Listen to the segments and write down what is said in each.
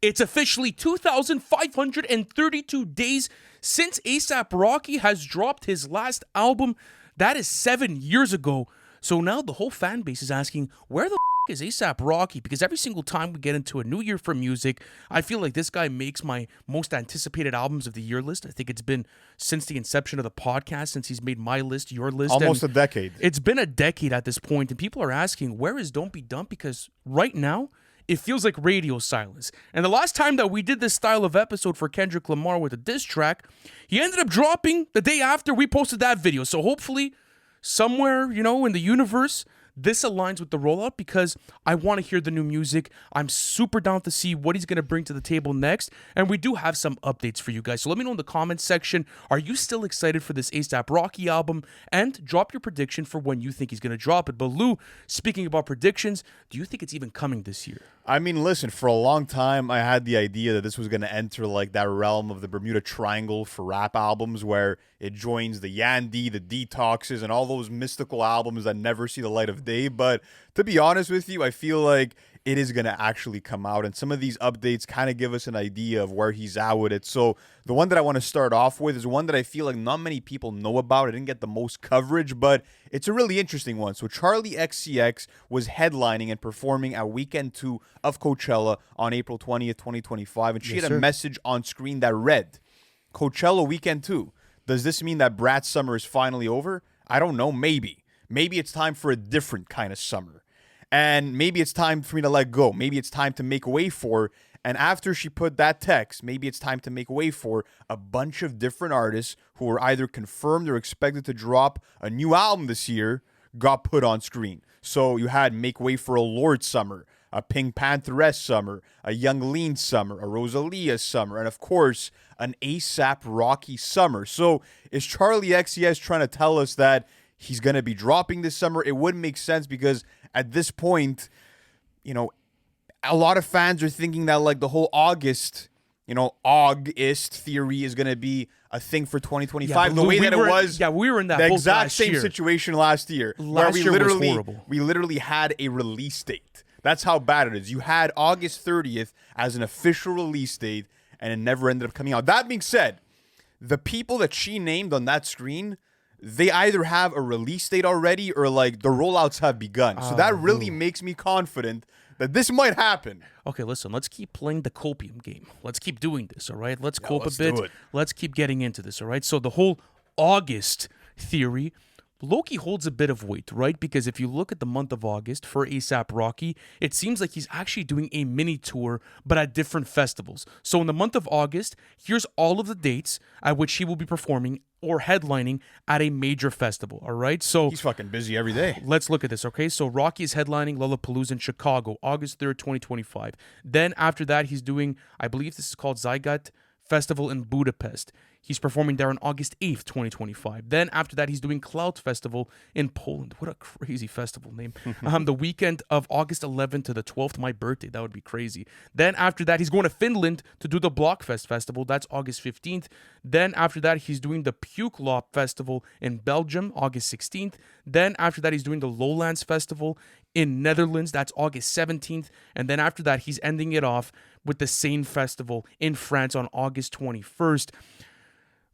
It's officially 2,532 days since A$AP Rocky has dropped his last album. That is 7 years ago. So now the whole fan base is asking, where the is A$AP Rocky? Because every single time we get into a new year for music, I feel like this guy makes my most anticipated albums of the year list. I think it's been since the inception of the podcast, since he's made my list, your list. Almost a decade. It's been a decade at this point, and people are asking, where is Don't Be Dumb? Because right now, it feels like radio silence. And the last time that we did this style of episode for Kendrick Lamar with a diss track, he ended up dropping the day after we posted that video. So hopefully, somewhere, in the universe, this aligns with the rollout because I want to hear the new music. I'm super down to see what he's going to bring to the table next. And we do have some updates for you guys. So let me know in the comments section, are you still excited for this A$AP Rocky album? And drop your prediction for when you think he's going to drop it. But Lou, speaking about predictions, do you think it's even coming this year? I mean, listen, for a long time, I had the idea that this was going to enter like that realm of the Bermuda Triangle for rap albums where it joins the Yandy, the Detoxes, and all those mystical albums that never see the light of day. But to be honest with you, I feel like it is going to actually come out. And some of these updates kind of give us an idea of where he's at with it. So the one that I want to start off with is one that I feel like not many people know about. It didn't get the most coverage, but it's a really interesting one. So Charlie XCX was headlining and performing at Weekend 2 of Coachella on April 20th, 2025. And she had a message on screen that read, Coachella Weekend 2. Does this mean that Brat's summer is finally over? I don't know. Maybe. Maybe it's time for a different kind of summer. And maybe it's time for me to let go. Maybe it's time to make way for. And after she put that text, maybe it's time to make way for a bunch of different artists who were either confirmed or expected to drop a new album this year got put on screen. So you had Make Way for a Lord Summer, a Pink Pantheress Summer, a Young Lean Summer, a Rosalia Summer, and of course, an A$AP Rocky Summer. So is Charlie XCX trying to tell us that he's going to be dropping this summer? It would make sense because at this point, a lot of fans are thinking that like the whole August theory is going to be a thing for 2025. The way that it was. Yeah, we were in that the boat exact same year. situation last year. Last year was horrible. We literally had a release date. That's how bad it is. You had August 30th as an official release date, and it never ended up coming out. That being said, the people that she named on that screen, they either have a release date already or like the rollouts have begun. So that really makes me confident that this might happen. Okay, listen, let's keep playing the copium game. Let's keep doing this, all right? Let's cope let's a bit. do it. Let's keep getting into this, all right? So the whole August theory, Loki holds a bit of weight, right? Because if you look at the month of August for A$AP Rocky, it seems like he's actually doing a mini tour, but at different festivals. So in the month of August, here's all of the dates at which he will be performing or headlining at a major festival, all right? So He's fucking busy every day. let's look at this, okay? So Rocky is headlining Lollapalooza in Chicago, August 3rd, 2025. Then after that, he's doing, I believe this is called Zygat Festival in Budapest. He's performing there on August 8th, 2025. Then after that, he's doing Clout Festival in Poland. What a crazy festival name. The weekend of August 11th to the 12th, my birthday. That would be crazy. Then after that, he's going to Finland to do the Blockfest Festival. That's August 15th. Then after that, he's doing the Pukelop Festival in Belgium, August 16th. Then after that, he's doing the Lowlands Festival in Netherlands. That's August 17th. And then after that, he's ending it off with the Seine Festival in France on August 21st.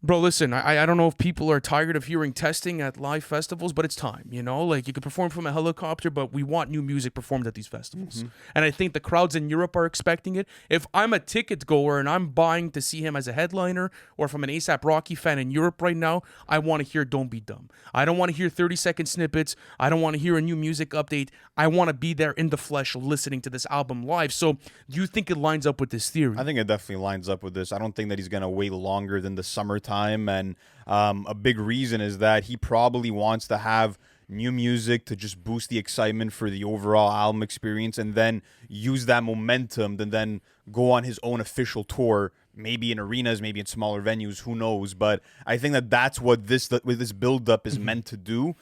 Bro, listen, I don't know if people are tired of hearing testing at live festivals, but it's time, Like, you can perform from a helicopter, but we want new music performed at these festivals. And I think the crowds in Europe are expecting it. If I'm a ticket goer and I'm buying to see him as a headliner, or if I'm an A$AP Rocky fan in Europe right now, I want to hear Don't Be Dumb. I don't want to hear 30-second snippets. I don't want to hear a new music update. I want to be there in the flesh listening to this album live. So, do you think it lines up with this theory? I think it definitely lines up with this. I don't think that he's going to wait longer than the summertime. And a big reason is that he probably wants to have new music to just boost the excitement for the overall album experience, and then use that momentum to then go on his own official tour, maybe in arenas, maybe in smaller venues, who knows. But I think that that's what this build-up is meant to do.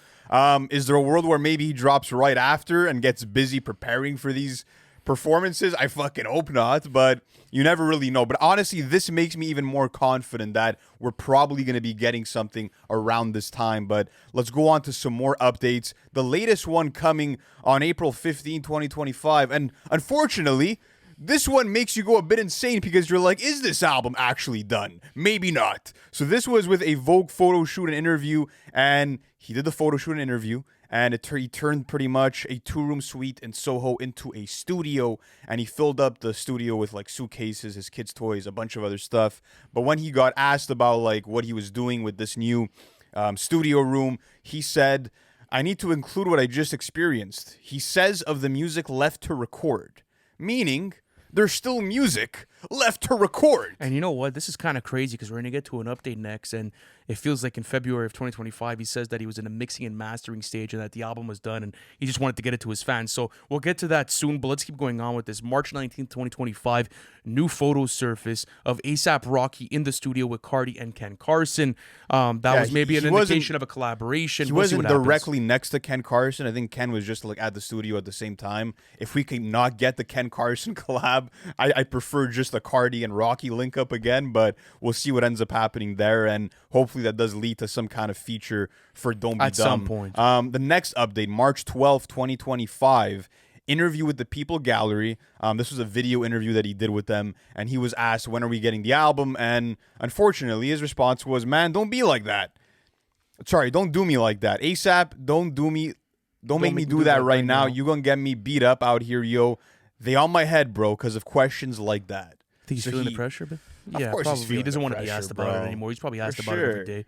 Is there a world where maybe he drops right after and gets busy preparing for these performances? I fucking hope not, but you never really know. But honestly, this makes me even more confident that we're probably going to be getting something around this time. But let's go on to some more updates. The latest one coming on April 15, 2025. And unfortunately, This one makes you go a bit insane because you're like, is this album actually done? Maybe not. So this was with a Vogue photo shoot and interview, and he did the photo shoot and interview, and he turned pretty much a 2-room suite in Soho into a studio, and he filled up the studio with like suitcases, his kids' toys, a bunch of other stuff. But when he got asked about like what he was doing with this new studio room, he said, I need to include what I just experienced. He says of the music left to record, meaning there's still music left to record. And you know what? This is kind of crazy because we're going to get to an update next. And it feels like in February of 2025, he says that he was in a mixing and mastering stage and that the album was done and he just wanted to get it to his fans. So we'll get to that soon, but let's keep going on with this. March 19th, 2025, new photos surface of A$AP Rocky in the studio with Cardi and Ken Carson. That was maybe an indication of a collaboration. He wasn't directly next to Ken Carson. I think Ken was just like at the studio at the same time. If we can not get the Ken Carson collab, I prefer just the Cardi and Rocky link up again, but we'll see what ends up happening there, and hopefully that does lead to some kind of feature for Don't Be Dumb. At some point. The next update, March 12th, 2025, interview with the People Gallery. This was a video interview that he did with them, and he was asked, when are we getting the album? And unfortunately, his response was, man, don't be like that. Sorry, don't do me like that. A$AP, don't make me do that right now. You gonna get me beat up out here, yo. They on my head, bro, because of questions like that. Think he's feeling the pressure, but yeah, probably. He doesn't want to be pressure, asked about bro. it anymore. He's probably asked about it every day.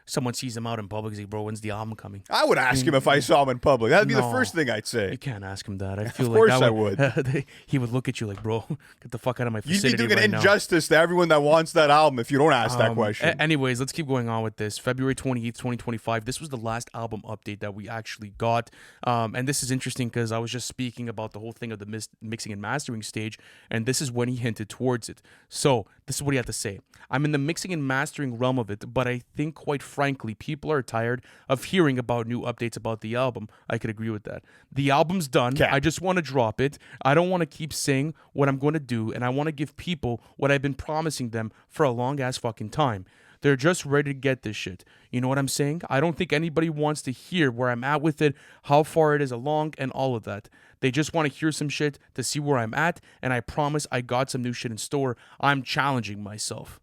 Someone sees him out in public, he's like, bro, when's the album coming? I would ask him if I saw him in public. That'd be the No. first thing I'd say. You can't ask him that. I feel Of like course that I would. He would look at you like, bro, get the fuck out of my You'd vicinity be doing right an now. injustice to everyone that wants that album if you don't ask that question. Anyways, let's keep going on with this. February 28th, 2025. This was the last album update that we actually got. And this is interesting because I was just speaking about the whole thing of the mixing and mastering stage, and this is when he hinted towards it. So this is what he had to say. I'm in the mixing and mastering realm of it, but I think, quite frankly, people are tired of hearing about new updates about the album. I could agree with that. The album's done. Okay. I just want to drop it. I don't want to keep saying what I'm going to do, and I want to give people what I've been promising them for a long ass fucking time. They're just ready to get this shit. You know what I'm saying? I don't think anybody wants to hear where I'm at with it, how far it is along, and all of that. They just want to hear some shit to see where I'm at, and I promise I got some new shit in store. I'm challenging myself.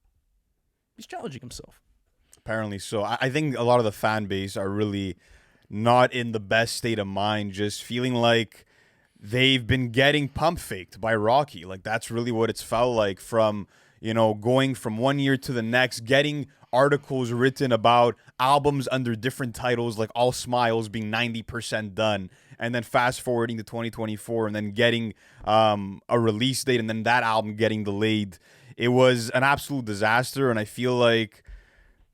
He's challenging himself. Apparently so. I think a lot of the fan base are really not in the best state of mind, just feeling like they've been getting pump faked by Rocky. Like, that's really what it's felt like from, you know, going from one year to the next, getting articles written about albums under different titles, like All Smiles being 90% done, and then fast forwarding to 2024 and then getting a release date and then that album getting delayed. It was an absolute disaster, and I feel like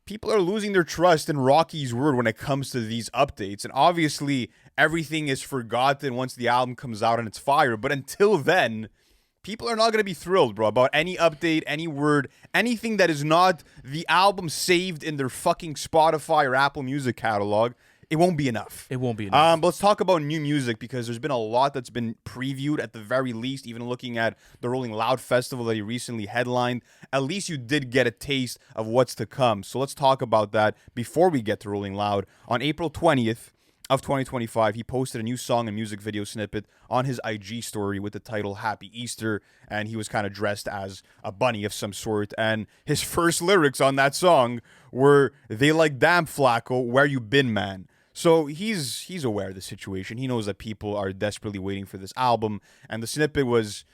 people are losing their trust in Rocky's word when it comes to these updates. And obviously, everything is forgotten once the album comes out and it's fire. But until then, people are not going to be thrilled, bro, about any update, any word, anything that is not the album saved in their fucking Spotify or Apple Music catalog. It won't be enough. It won't be enough. But let's talk about new music, because there's been a lot that's been previewed at the very least, even looking at the Rolling Loud Festival that he recently headlined. At least you did get a taste of what's to come. So let's talk about that before we get to Rolling Loud. On April 20th of 2025, he posted a new song and music video snippet on his IG story with the title Happy Easter, and he was kind of dressed as a bunny of some sort. And his first lyrics on that song were, "They like, damn Flacco, where you been, man?" So he's aware of the situation. He knows that people are desperately waiting for this album, and the snippet was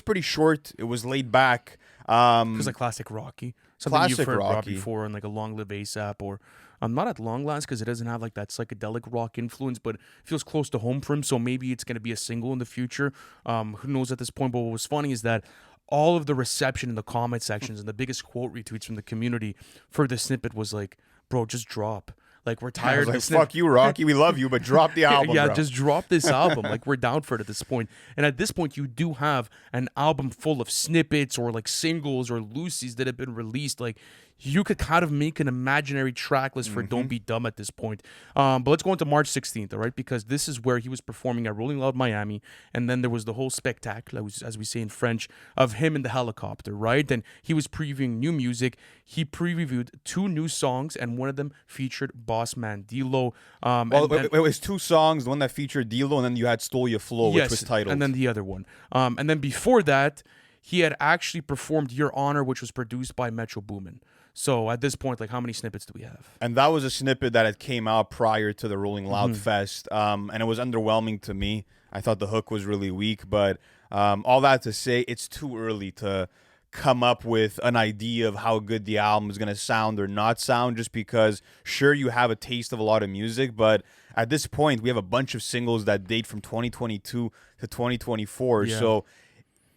pretty short. It was laid back. It was like classic Rocky. Something Classic you've heard Rocky. about before, and like a Long Live A$AP, or not at long last because it doesn't have like that psychedelic rock influence, but it feels close to home for him. So maybe it's going to be a single in the future. Who knows at this point? But what was funny is that all of the reception in the comment sections and the biggest quote retweets from the community for the snippet was like, "Bro, just drop." Like, we're tired. I was like, fuck you, Rocky. We love you, but drop the album, yeah, bro. just drop this album. Like, we're down for it at this point. And at this point, you do have an album full of snippets or like singles or loosies that have been released. Like, you could kind of make an imaginary track list for Don't Be Dumb at this point. But let's go into March 16th, all right? Because this is where he was performing at Rolling Loud Miami. And then there was the whole spectacle, as we say in French, of him in the helicopter, right? And he was previewing new music. He previewed 2 new songs, and one of them featured Boss Man D-Lo. Well, it was 2 songs, the one that featured D-Lo, and then you had Stole Your Flow, which was titled. And then the other one. And then before that, he had actually performed Your Honor, which was produced by Metro Boomin. So at this point, like, how many snippets do we have? And that was a snippet that had came out prior to the Rolling Loud Fest, and it was underwhelming to me. I thought the hook was really weak, but all that to say, it's too early to come up with an idea of how good the album is going to sound or not sound, just because, sure, you have a taste of a lot of music, but at this point, we have a bunch of singles that date from 2022 to 2024, so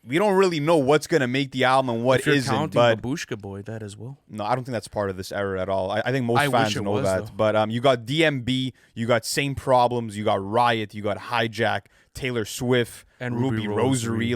we don't really know what's going to make the album and what if you're isn't. Counting but Babushka Boy, that as well. No, I don't think that's part of this era at all. I think most I fans wish it know was, that. though. But you got DMB, you got Same Problems, you got Riot, you got Hijack, Taylor Swift, And Ruby Ruby Rosary.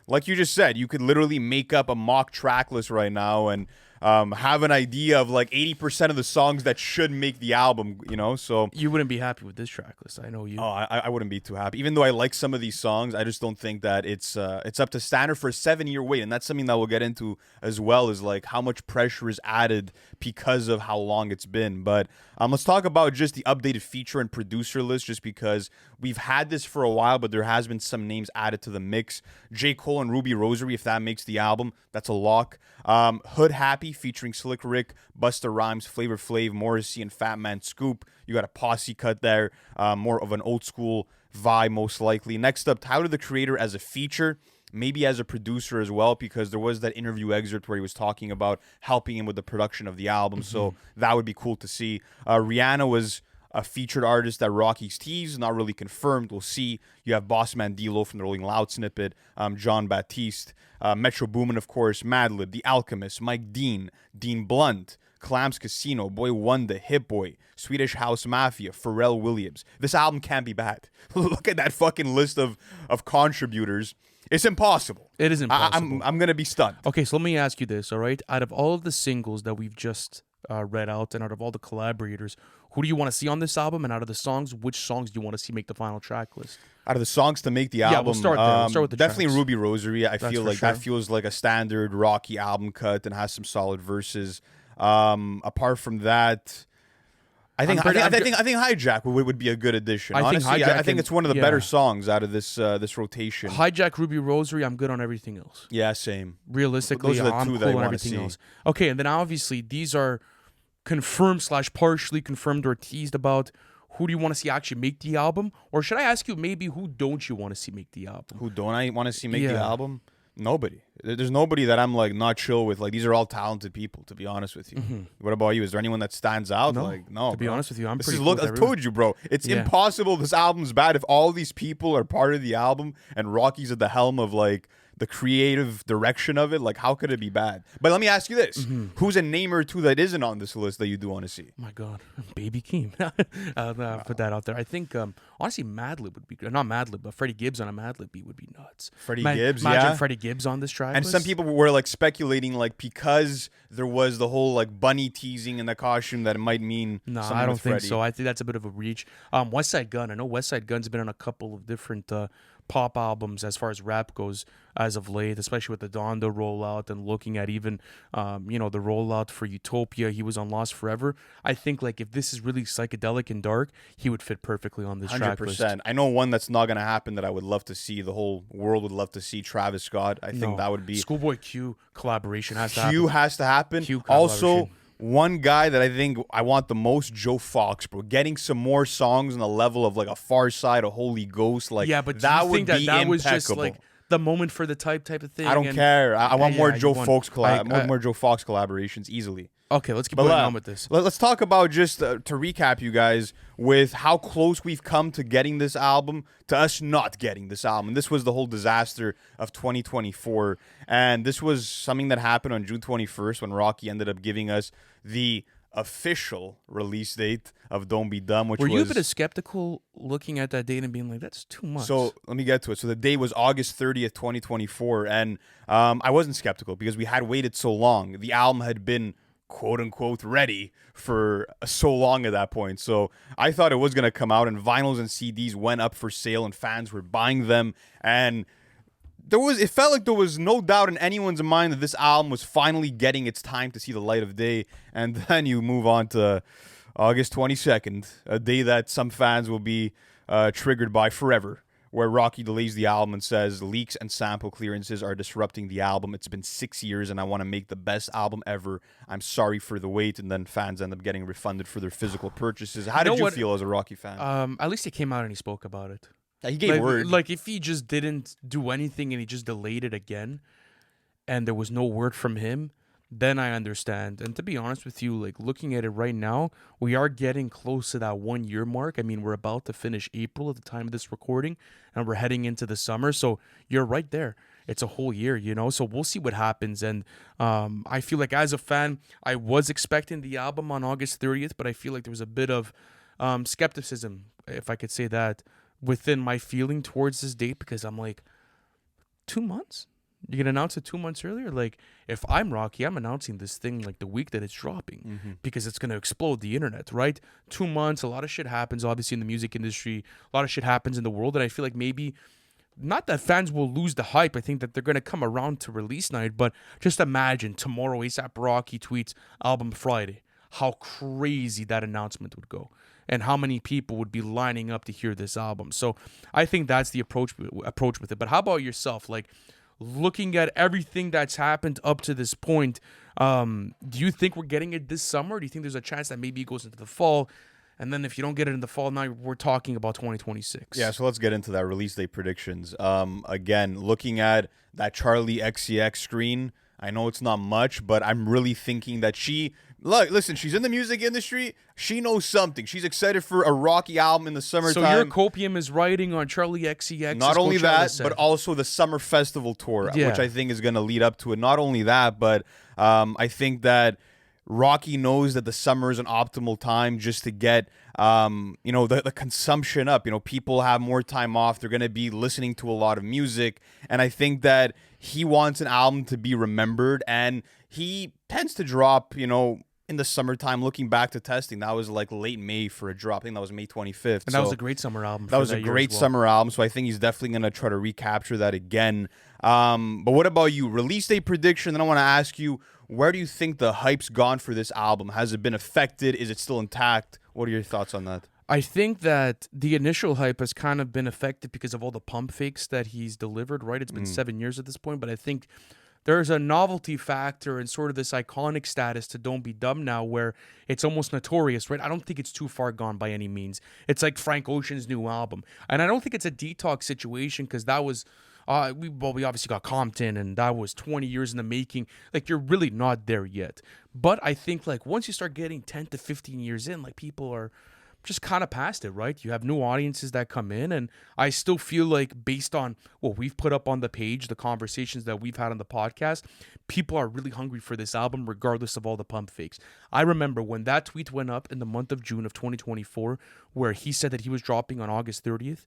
Like you just said, you could literally make up a mock track list right now and have an idea of like 80% of the songs that should make the album, you know? So You wouldn't be happy with this track list. I know you. oh, I wouldn't be too happy. Even though I like some of these songs, I just don't think that it's up to standard for a 7-year wait. And that's something that we'll get into as well, is like how much pressure is added because of how long it's been. But let's talk about just the updated feature and producer list, just because we've had this for a while, but there has been some names added to the mix. J. Cole and Ruby Rosary, if that makes the album, that's a lock. Hood Happy featuring Slick Rick, Busta Rhymes, Flavor Flav, Morrissey, and Fat Man Scoop. You got a posse cut there, more of an old school vibe most likely. Next up, Tyler the Creator as a feature, maybe as a producer as well, because there was that interview excerpt where he was talking about helping him with the production of the album, so that would be cool to see. Rihanna was a featured artist that Rocky's teased, not really confirmed. We'll see. You have Bossman D-Lo from the Rolling Loud snippet, John Baptiste, Metro Boomin, of course, Madlib, The Alchemist, Mike Dean, Dean Blunt, Clams Casino, Boy Wonder, Hit Boy, Swedish House Mafia, Pharrell Williams. This album can't be bad. Look at that fucking list of contributors. It's impossible. It is impossible. I'm going to be stunned. Okay, so let me ask you this, all right? Out of all of the singles that we've just read out, and out of all the collaborators, who do you want to see on this album? And out of the songs, which songs do you want to see make the final track list? Out of the songs to make the album, Yeah, we'll start there. We'll start with the definitely tracks. Ruby Rosary. I feel for like sure. that feels like a standard Rocky album cut and has some solid verses. Apart from that, I think Hijack would be a good addition. I think Honestly, Hijack I think it's one of the yeah. better songs out of this rotation. Hijack, Ruby Rosary, I'm good on everything else. Yeah, same. Realistically, Those are the I'm two that cool I on wanna everything see. else. Okay, and then obviously these are confirmed / partially confirmed or teased about. Who do you want to see actually make the album? Or should I ask you maybe who don't you want to see make the album? Who don't I want to see make the Yeah. album? Nobody. There's nobody that I'm like not chill with. Like, these are all talented people, to be honest with you. What about you? Is there anyone that stands out? No. To be bro. honest with you, I'm This pretty is cool with I everyone. told you, bro. It's Yeah. impossible. This album's bad if all these people are part of the album and Rocky's at the helm of like the creative direction of it. Like, how could it be bad? But let me ask you this: who's a name or two that isn't on this list that you do want to see? My God, Baby Keem. Put that out there. I think honestly, Madlib would be good. Not Madlib, but Freddie Gibbs on a Madlib beat would be nuts. Freddie Gibbs, imagine yeah. Freddie Gibbs on this track. And list. some people were like speculating, like, because there was the whole like bunny teasing in the costume, that it might mean No, something I don't with think Freddie. so. I think that's a bit of a reach. West Side Gun. I know West Side Gun's been on a couple of different pop albums as far as rap goes as of late, especially with the Donda rollout and looking at even the rollout for Utopia. He was on Lost Forever. I think like if this is really psychedelic and dark, he would fit perfectly on this track list. 100%. I know one that's not going to happen that I would love to see. The whole world would love to see Travis Scott. I think that would be Schoolboy Q collaboration has to happen. Q has to happen. Q Also, collaboration. one guy that I think I want the most, Joe Fox, bro. Getting some more songs on the level of like a Far Side, a Holy Ghost, like Yeah, but do that you would think that be that impeccable. was just like the moment for the type of thing? I don't and- care. I want more Yeah, Joe you want- Fox I- more Joe Fox collaborations easily. Okay, let's keep But going on with this. Let's talk about just to recap, you guys, with how close we've come to getting this album, to us not getting this album. And this was the whole disaster of 2024. And this was something that happened on June 21st when Rocky ended up giving us the official release date of Don't Be Dumb, which Were was... you a bit skeptical looking at that date and being like, that's too much? So let me get to it. So the day was August 30th, 2024. And I wasn't skeptical because we had waited so long. The album had been quote unquote ready for so long at that point. So I thought it was going to come out, and vinyls and CDs went up for sale and fans were buying them. And it felt like there was no doubt in anyone's mind that this album was finally getting its time to see the light of day. And then you move on to August 22nd, a day that some fans will be triggered by forever, where Rocky delays the album and says leaks and sample clearances are disrupting the album. It's been 6 years and I want to make the best album ever. I'm sorry for the wait. And then fans end up getting refunded for their physical purchases. How did you feel as a Rocky fan? At least he came out and he spoke about it. Yeah, he gave word. Like, if he just didn't do anything and he just delayed it again and there was no word from him, then I understand. And to be honest with you, like, looking at it right now, we are getting close to that 1 year mark. I mean, we're about to finish April at the time of this recording, and we're heading into the summer. So you're right there. It's a whole year, you know? So we'll see what happens. And I feel like as a fan, I was expecting the album on August 30th, but I feel like there was a bit of skepticism, if I could say that, within my feeling towards this date, because I'm like, 2 months? You can announce it 2 months earlier? Like, if I'm Rocky, I'm announcing this thing like the week that it's dropping because it's going to explode the internet, right? 2 months, a lot of shit happens, obviously, in the music industry. A lot of shit happens in the world, and I feel like maybe, not that fans will lose the hype. I think that they're going to come around to release night, but just imagine tomorrow A$AP Rocky tweets album Friday. How crazy that announcement would go, and how many people would be lining up to hear this album. So I think that's the approach with it. But how about yourself? Like, looking at everything that's happened up to this point, do you think we're getting it this summer? Do you think there's a chance that maybe it goes into the fall? And then if you don't get it in the fall, now we're talking about 2026. Yeah, so let's get into that release date predictions. Again, looking at that Charlie XCX screen, I know it's not much, but I'm really thinking that listen, she's in the music industry. She knows something. She's excited for a Rocky album in the summertime. So your copium is riding on Charlie XCX. Not only that, but also the Summer Festival tour, which I think is going to lead up to it. Not only that, but I think that Rocky knows that the summer is an optimal time just to get, the consumption up. You know, people have more time off. They're going to be listening to a lot of music. And I think that he wants an album to be remembered. And he tends to drop, in the summertime. Looking back to testing, that was like late May for a drop. I think that was May 25th. And that was a great summer album. That was a great summer album. So I think he's definitely going to try to recapture that again. But what about you? Release date prediction. Then I want to ask you, where do you think the hype's gone for this album? Has it been affected? Is it still intact? What are your thoughts on that? I think that the initial hype has kind of been affected because of all the pump fakes that he's delivered, right? It's been 7 years at this point, but I think there's a novelty factor and sort of this iconic status to Don't Be Dumb now where it's almost notorious, right? I don't think it's too far gone by any means. It's like Frank Ocean's new album. And I don't think it's a detox situation because that was... we obviously got Compton, and that was 20 years in the making. Like, you're really not there yet. But I think, like, once you start getting 10 to 15 years in, like, people are just kind of past it, right? You have new audiences that come in, and I still feel like based on what we've put up on the page, the conversations that we've had on the podcast, people are really hungry for this album regardless of all the pump fakes. I remember when that tweet went up in the month of June of 2024 where he said that he was dropping on August 30th.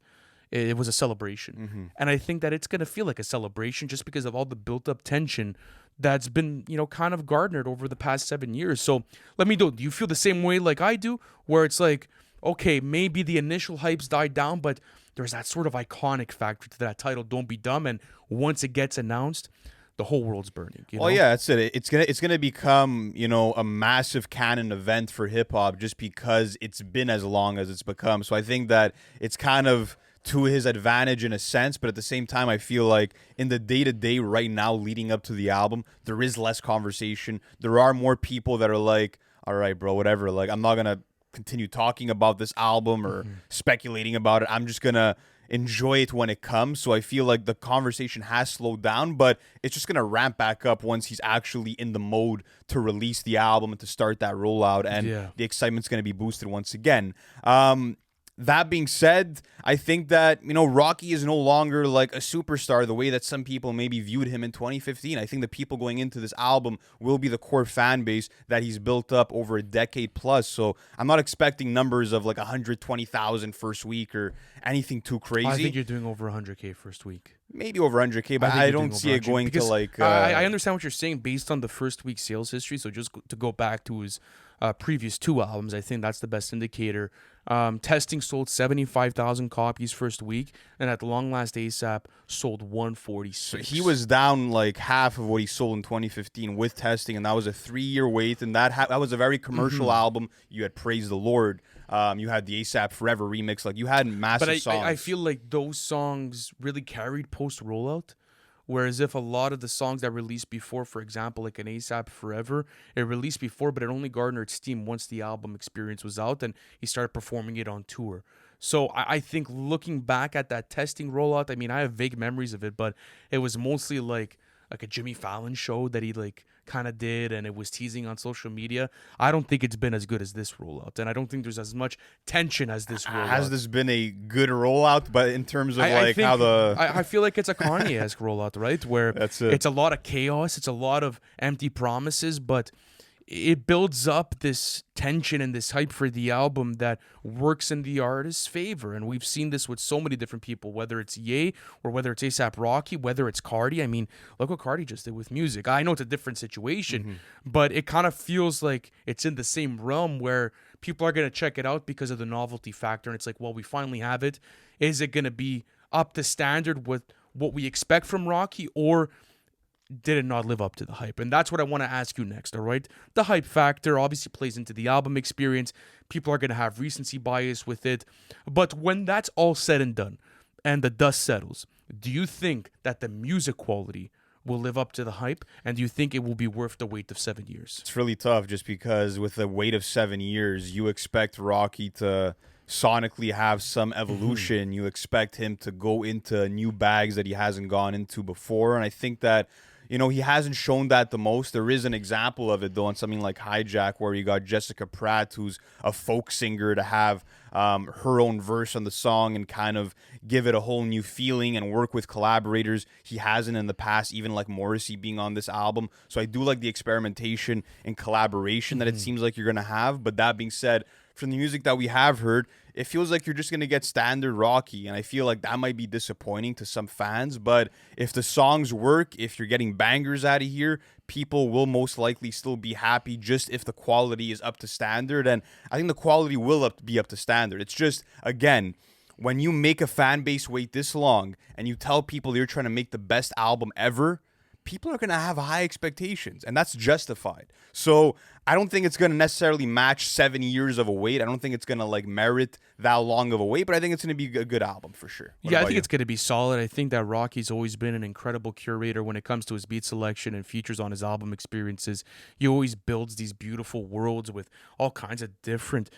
It was a celebration. And I think that it's going to feel like a celebration just because of all the built-up tension that's been, kind of garnered over the past 7 years. So let me know, do you feel the same way like I do, where it's like, okay, maybe the initial hype's died down, but there's that sort of iconic factor to that title, Don't Be Dumb, and once it gets announced, the whole world's burning. Well, yeah, that's it. It's gonna become, a massive canon event for hip hop just because it's been as long as it's become. So I think that it's kind of to his advantage in a sense, but at the same time, I feel like in the day-to-day right now leading up to the album, there is less conversation. There are more people that are like, all right, bro, whatever. Like, I'm not going to continue talking about this album or speculating about it. I'm just going to enjoy it when it comes. So I feel like the conversation has slowed down, but it's just going to ramp back up once he's actually in the mode to release the album and to start that rollout. And the excitement's going to be boosted once again. That being said, I think that, Rocky is no longer like a superstar the way that some people maybe viewed him in 2015. I think the people going into this album will be the core fan base that he's built up over a decade plus. So I'm not expecting numbers of like 120,000 first week or anything too crazy. I think you're doing over 100K first week. maybe over 100K, I but think I you're doing don't over see it 100 going to because like. I understand what you're saying based on the first week sales history. So just to go back to his previous two albums, I think that's the best indicator. Testing sold 75,000 copies first week, and at Long Last ASAP sold So 146. he was down like half of what he sold in 2015 with testing, and that was a 3-year wait. And that was a very commercial album. You had Praise the Lord. You had the ASAP Forever remix. Like you had But massive songs. I feel like those songs really carried post rollout. Whereas if a lot of the songs that released before, for example, like an ASAP Forever, it released before, but it only garnered steam once the album experience was out and he started performing it on tour. So I think looking back at that testing rollout, I mean, I have vague memories of it, but it was mostly like a Jimmy Fallon show that he like kind of did and it was teasing on social media. I don't think it's been as good as this rollout, and I don't think there's as much tension as this Has rollout. this been a good rollout? But in terms of I like how think the I feel like it's a Kanye-esque rollout, right? Where that's it. it's a lot of chaos, it's a lot of empty promises, but it builds up this tension and this hype for the album that works in the artist's favor. And we've seen this with so many different people, whether it's Ye or whether it's ASAP Rocky, whether it's Cardi. I mean, look what Cardi just did with music. I know it's a different situation, but it kind of feels like it's in the same realm where people are going to check it out because of the novelty factor. And it's like, well, we finally have it. Is it going to be up to standard with what we expect from Rocky, or did it not live up to the hype? And that's what I want to ask you next, all right? The hype factor obviously plays into the album experience. People are going to have recency bias with it. But when that's all said and done and the dust settles, do you think that the music quality will live up to the hype? And do you think it will be worth the wait of 7 years? It's really tough just because with the wait of 7 years, you expect Rocky to sonically have some evolution. You expect him to go into new bags that he hasn't gone into before. And I think that, he hasn't shown that the most. There is an example of it, though, on something like Hijack, where you got Jessica Pratt, who's a folk singer, to have her own verse on the song and kind of give it a whole new feeling and work with collaborators he hasn't in the past, even like Morrissey being on this album. So I do like the experimentation and collaboration that it seems like you're going to have. But that being said, from the music that we have heard, it feels like you're just going to get standard Rocky. And I feel like that might be disappointing to some fans. But if the songs work, if you're getting bangers out of here, people will most likely still be happy just if the quality is up to standard. And I think the quality will be up to standard. It's just, again, when you make a fan base wait this long and you tell people you're trying to make the best album ever, people are going to have high expectations, and that's justified. So I don't think it's going to necessarily match 7 years of a wait. I don't think it's going to like merit that long of a wait, but I think it's going to be a good album for sure. What Yeah, I about think you? it's going to be solid. I think that Rocky's always been an incredible curator when it comes to his beat selection and features on his album experiences. He always builds these beautiful worlds with all kinds of different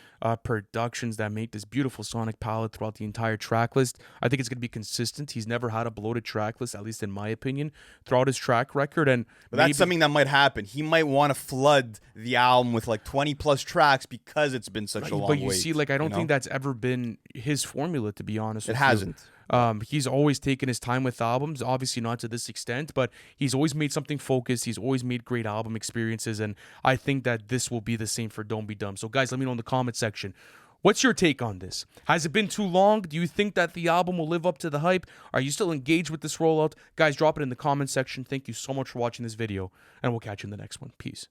productions that make this beautiful sonic palette throughout the entire track list. I think it's going to be consistent. He's never had a bloated track list, at least in my opinion, throughout his track record. And But maybe, that's something that might happen. He might want to flood the album with like 20 plus tracks because it's been such a long but wait. you see, like, I don't think that's ever been his formula, to be honest It with you. hasn't. He's always taken his time with albums, obviously not to this extent, but he's always made something focused. He's always made great album experiences, and I think that this will be the same for Don't Be Dumb. So, guys, let me know in the comment section. What's your take on this? Has it been too long? Do you think that the album will live up to the hype? Are you still engaged with this rollout? Guys, drop it in the comment section. Thank you so much for watching this video, and we'll catch you in the next one. Peace.